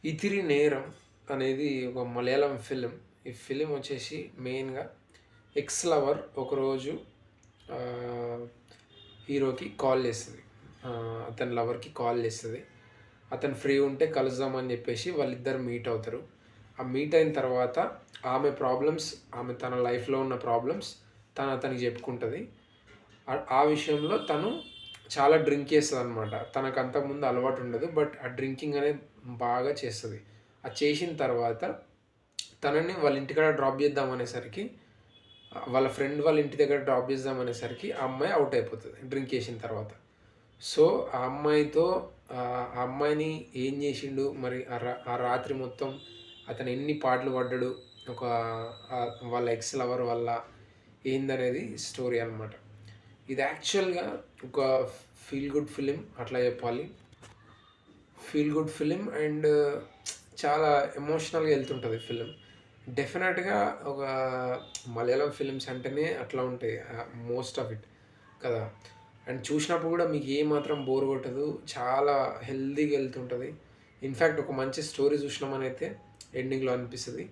ఇతిరి నేరం అనేది ఒక మలయాళం ఫిలిం. ఈ ఫిలిం వచ్చేసి మెయిన్‌గా ఎక్స్ లవర్ ఒకరోజు హీరోకి కాల్ చేస్తది. అతని లవర్‌కి కాల్ చేస్తది. అతను ఫ్రీ ఉంటే కలుద్దామని చెప్పేసి వాళ్ళిద్దరు మీట్ అవుతారు. ఆ మీట్ అయిన తర్వాత ఆమె ప్రాబ్లమ్స్, ఆమె తన లైఫ్‌లో ఉన్న ప్రాబ్లమ్స్ తను అతనికి చెప్పుకుంటది. ఆ విషయంలో తను చాలా డ్రింక్ చేస్తదనమాట. తనకు అంతకుముందు అలవాటు ఉండదు. బట్ ఆ డ్రింకింగ్ అనేది బాగా చేస్తది. అది చేసిన తర్వాత తనని వాళ్ళ ఇంటికాడ డ్రాప్ చేద్దాం అనేసరికి వాళ్ళ ఫ్రెండ్ వాళ్ళ ఇంటి దగ్గర డ్రాప్ చేద్దాం అనేసరికి ఆ అమ్మాయి అవుట్ అయిపోతది డ్రింక్ చేసిన తర్వాత. సో, ఆ అమ్మాయితో ఆ అమ్మాయిని ఏం చేసిండు మరి ఆ రాత్రి మొత్తం అతను ఎన్ని పాటలు పడ్డాడు ఒక వాళ్ళ ఎక్స్ లవర్ వల్ల ఏందనేది స్టోరీ అనమాట. ఇది యాక్చువల్‌గా ఒక ఫీల్ గుడ్ ఫిలిం అట్లా చెప్పాలి. ఫీల్ గుడ్ ఫిలిం అండ్ చాలా ఎమోషనల్‌గా ఎళ్తుంటది ఫిలిం. డెఫినెట్‌గా ఒక మలయాళం ఫిలిమ్స్ అంటేనే అట్లా ఉంటాయి. మోస్ట్ ఆఫ్ ఇట్ కదా! అండ్ చూసినప్పుడు కూడా మీకు ఏ మాత్రం బోర్ కొట్టదు. చాలా హెల్తీగా ఎళ్తుంటది. ఇన్‌ఫాక్ట్ ఒక మంచి స్టోరీ చూసినామనైతే ఎండింగ్‌లో అనిపిస్తది.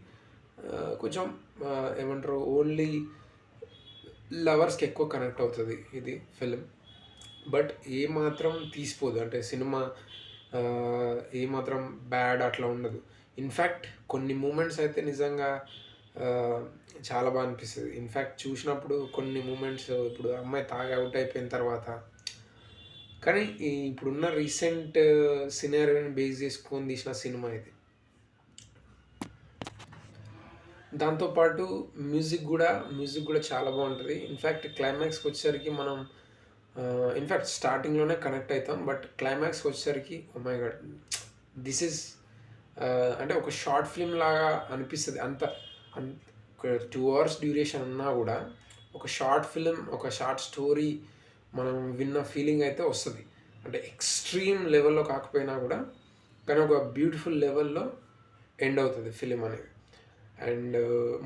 కొంచెం ఏమంటారు ఓన్లీ లవర్స్‌కి ఎక్కువ కనెక్ట్ అవుతది ఇది ఫిలిం. బట్ ఏమాత్రం తీసిపోదు. అంటే సినిమా ఏమాత్రం బ్యాడ్ అట్లా ఉండదు. ఇన్‌ఫాక్ట్ కొన్ని మూమెంట్స్ అయితే నిజంగా ఆహ్, చాలా బా అనిపిస్తది. ఇన్‌ఫాక్ట్ చూసినప్పుడు కొన్ని మూమెంట్స్ ఇప్పుడు అమ్మాయి తాగి ఔట్ అయిపోయిన తర్వాత కానీ ఇప్పుడున్న రీసెంట్ సినారియోని బేస్ చేసుకొని తీసిన సినిమా ఇది. దాంతో పాటు మ్యూజిక్ గూడా చాలా బావుంటది. ఇన్‌ఫాక్ట్ క్లైమాక్స్‌కొచ్చేసరికి మనం ఇన్‌ఫాక్ట్ స్టార్టింగ్‌లోనే కనెక్ట్ అయితాం. బట్ క్లైమాక్స్‌కొచ్చేసరికి oh my god! This is అంటే ఒక షార్ట్ ఫిల్మ్ లాగా అనిపిస్తది. అన్ ఒక 2 అవర్స్ డ్యూరేషన్ ఉన్నా గూడా ఒక షార్ట్ ఫిల్మ్, ఒక షార్ట్ స్టోరీ మనం విన్న ఫీలింగ్ అయితే వస్తది. అంటే ఎక్స్‌ట్రీమ్ లెవెల్‌లో కాకపోయినా గూడా కానీ ఒక బ్యూటిఫుల్ లెవెల్‌లో ఎండ్ అవుతది ఫిల్మ్ అనేది. అండ్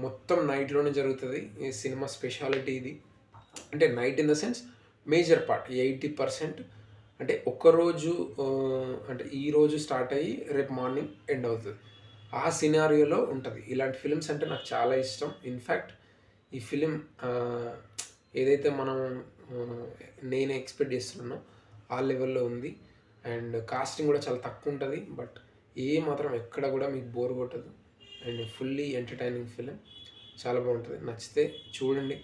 మొత్తం నైట్‌లోనే జరుగుతది. ఈ సినిమా స్పెషాలిటీ ఇది. అంటే night in the sense major part 80% అంటే ఒక్కరోజు అంటే ఈరోజు స్టార్ట్ అయ్యి రేపు మార్నింగ్ ఎండ్ అవుతది. ఆ సినారియోలో ఉంటది. ఇలాంటి ఫిల్మ్స్ అంటే నాకు చాలా ఇష్టం. ఇన్‌ఫాక్ట్ ఈ ఫిలిం ఆహ్, ఏదైతే మనం ఆహ్, నేను ఎక్స్‌పెక్ట్ చేస్తున్నానో ఆ లెవెల్‌లో ఉంది. అండ్ కాస్టింగ్ కూడా చాలా తక్కువుంటది. బట్ ఏ మాత్రం ఎక్కడ కూడా మీకు బోర్ కొట్టదు. And fully entertaining film. చాలా బావుంటది. నచ్చితే చూడండి.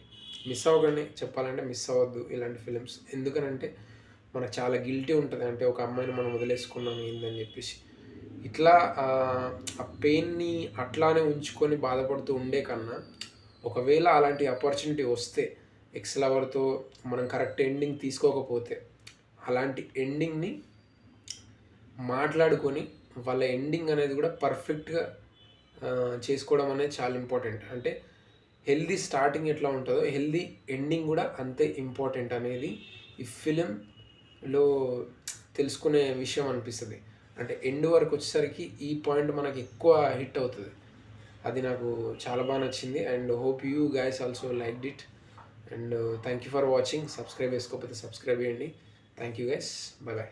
మిస్ అవ్వకండి. చెప్పాలంటే మిస్ అవ్వద్దు ఇలాంటి ఫిలిమ్స్. ఎందుకనంటే మనకు చాలా గిల్టీ ఉంటది. అంటే ఒక అమ్మాయిని మనం వదిలేసుకున్నాం ఏందని జెప్పేసి. ఇట్లా ఆ పెయిన్‌ని అట్లానే ఉంచుకొని బాధపడుతూ ఉండే కన్నా, ఒకవేళ అలాంటి ఆపర్చునిటీ వస్తే ఎక్స్ లవర్‌తో మనం కరెక్ట్ ఎండింగ్ తీసుకోకపోతే, అలాంటి ఎండింగ్‌ని మాట్లాడుకొని వాళ్ళ ఎండింగ్ అనేది గూడా పర్ఫెక్ట్‌గా చేసుకోవడం అనేది చాలా ఇంపార్టెంట్. అంటే హెల్తీ స్టార్టింగ్ ఎట్లా ఉంటదో, హెల్తీ ఎండింగ్ గూడా అంతే ఇంపార్టెంట్ అనేది ఈ ఫిలింలో తెలుసుకునే విషయం అనిపిస్తది. అంటే ఎండ్ వరకొచ్చేసరికి ఈ పాయింట్ మనకి ఎక్కువ హిట్ అవుతది. అది నాకు చాలా బా నచ్చింది. And hope you guys also liked it. And thank you for watching. Subscribe చేసుకోకపోతే సబ్స్క్రైబ్ చేయండి. Thank you guys. By by.